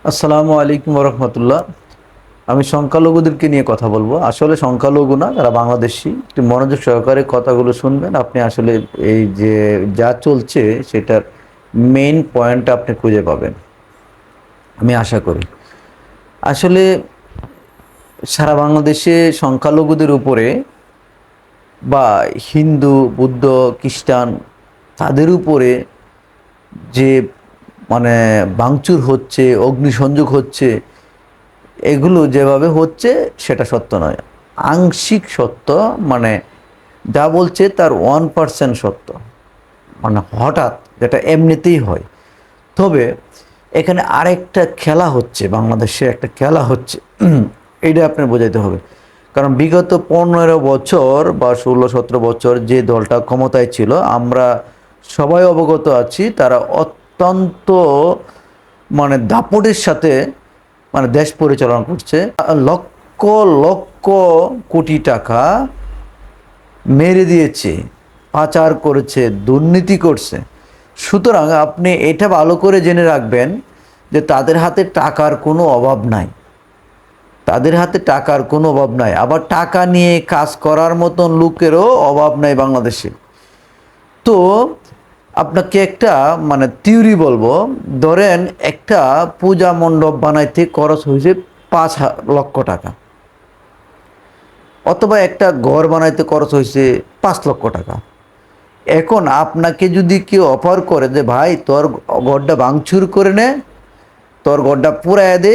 আসসালামু আলাইকুম রহমতুল্লাহ। আমি সংখ্যালঘুদেরকে নিয়ে কথা বলবো। আসলে সংখ্যালঘু না, তারা বাংলাদেশি। একটু মনোযোগ সহকারে কথাগুলো শুনবেন। আপনি আসলে এই যে যা চলছে সেটার মেইন পয়েন্ট আপনি খুঁজে পাবেন, আমি আশা করি। আসলে সারা বাংলাদেশে সংখ্যালঘুদের উপরে বা হিন্দু, বুদ্ধ, খ্রিস্টান, তাদের উপরে যে মানে ভাঙচুর হচ্ছে, অগ্নিসংযোগ হচ্ছে, এগুলো যেভাবে হচ্ছে সেটা সত্য নয়, আংশিক সত্য। মানে যা বলছে তার 1% সত্য, মানে হঠাৎ, যেটা এমনিতেই হয়। তবে এখানে আরেকটা খেলা হচ্ছে, বাংলাদেশে একটা খেলা হচ্ছে, এইটা আপনার বোঝাইতে হবে। কারণ বিগত 15 বছর বা 16-17 বছর যে দলটা ক্ষমতায় ছিল, আমরা সবাই অবগত আছি, তারা অত্যন্ত মানে দাপটের সাথে মানে দেশ পরিচালনা করছে। লক্ষ লক্ষ কোটি টাকা মেরে দিয়েছে, পাচার করেছে, দুর্নীতি করছে। সুতরাং আপনি এটা ভালো করে জেনে রাখবেন যে তাদের হাতে টাকার কোনো অভাব নাই, তাদের হাতে টাকার কোনো অভাব নাই। আবার টাকা নিয়ে কাজ করার মতন লোকেরও অভাব নাই বাংলাদেশে। তো আপনাকে একটা মানে থিওরি বলবো। ধরেন একটা পূজা মণ্ডপ বানাইতে খরচ হয়েছে 5 লক্ষ টাকা, অথবা একটা ঘর বানাইতে খরচ হয়েছে 5 লক্ষ টাকা। এখন আপনাকে যদি কেউ অফার করে যে ভাই তোর ঘরটা ভাঙচুর করে নে, তোর ঘরটা পুরায় দে,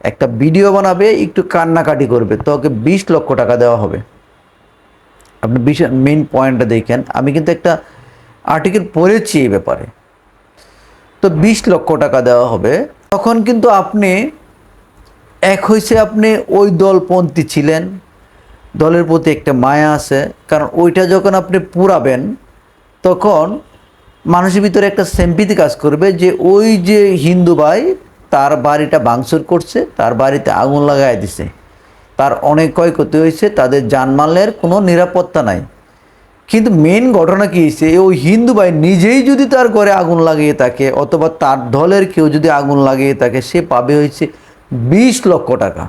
একটা ভিডিও বানাবে, একটু কান্নাকাটি করবে, তোকে 20 লক্ষ টাকা দেওয়া হবে। আপনি মেইন পয়েন্টটা দেখেন, আমি কিন্তু একটা আর্টিকেল পড়েছি এই ব্যাপারে। তো 20 লক্ষ টাকা দেওয়া হবে, তখন কিন্তু আপনি এক হইছে, আপনি ওই দলপন্থী ছিলেন, দলের প্রতি একটা মায়া আছে। কারণ ওইটা যখন আপনি পুরাবেন, তখন মানুষের ভিতরে একটা সিম্পিতি কাজ করবে যে ওই যে হিন্দু ভাই, তার বাড়িটা ভাঙচুর করছে, তার বাড়িতে আগুন লাগাই দিছে, তার অনেক ক্ষয়ক্ষতি হয়েছে, তাদের জানমালের কোনো নিরাপত্তা নাই। কিন্তু মেন ঘটনা কী হয়েছে, ওই হিন্দু ভাই নিজেই যদি তার ঘরে আগুন লাগিয়ে থাকে, অথবা তার দলের কেউ যদি আগুন লাগিয়ে থাকে, সে পাবে হয়েছে 20 লক্ষ টাকা।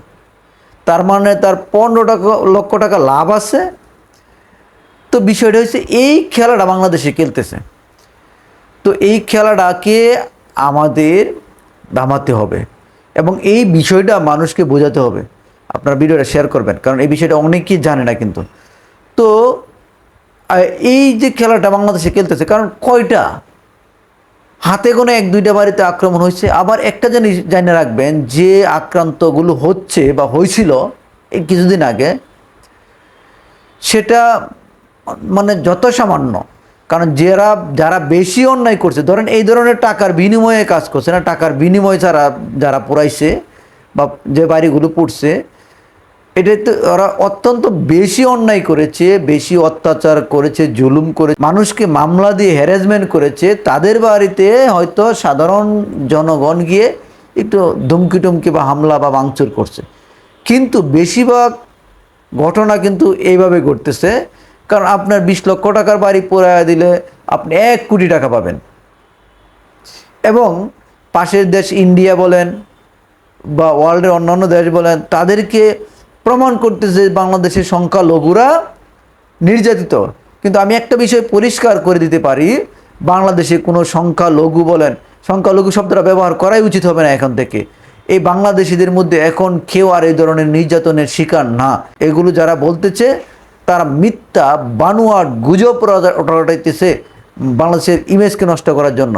তার মানে তার 15 লক্ষ টাকা লাভ আছে। তো বিষয়টা হচ্ছে এই খেলাটা বাংলাদেশে খেলতেছে। তো এই খেলাটাকে আমাদের দামাতে হবে, এবং এই বিষয়টা মানুষকে বোঝাতে হবে। আপনার ভিডিওটা শেয়ার করবেন, কারণ এই বিষয়টা অনেকেই জানে না কিন্তু। তো এই যে খেলাটা বাংলাদেশে খেলতেছে, কারণ কয়টা হাতে গোনা 1-2টা বাড়িতে আক্রমণ হয়েছে। আবার একটা জিনিস জানিয়ে রাখবেন, যে আক্রান্তগুলো হচ্ছে বা হয়েছিল এই কিছুদিন আগে, সেটা মানে যত সামান্য। কারণ যারা বেশি অন্যায় করছে, ধরেন এই ধরনের টাকার বিনিময়ে কাজ করছে না, টাকার বিনিময়ে যারা পুরাইছে বা যে বাড়িগুলো পড়ছে, এটা তো ওরা অত্যন্ত বেশি অন্যায় করেছে, বেশি অত্যাচার করেছে, জুলুম করে মানুষকে মামলা দিয়ে হ্যারাসমেন্ট করেছে। তাদের বাড়িতে হয়তো সাধারণ জনগণ গিয়ে একটু ধুমকি টুমকি বা হামলা বা ভাঙচুর করছে, কিন্তু বেশিরভাগ ঘটনা কিন্তু এইভাবে ঘটতেছে। কারণ আপনার 20 লক্ষ টাকার বাড়ি পোড়ায় দিলে আপনি 1 কোটি টাকা পাবেন। এবং পাশের দেশ ইন্ডিয়া বলেন বা ওয়ার্ল্ডের অন্যান্য দেশ বলেন, তাদেরকে প্রমাণ করতেছে বাংলাদেশের সংখ্যালঘুরা নির্যাতিত। কিন্তু আমি একটা বিষয় পরিষ্কার করে দিতে পারি, বাংলাদেশে কোনো সংখ্যালঘু বলেন, সংখ্যালঘু শব্দটা ব্যবহার করাই উচিত হবে না এখন থেকে। এই বাংলাদেশিদের মধ্যে এখন কেউ আর এই ধরনের নির্যাতনের শিকার না। এগুলো যারা বলতেছে, তারা মিথ্যা বানোয়াট গুজব রটাইতেছে বাংলাদেশের ইমেজকে নষ্ট করার জন্য।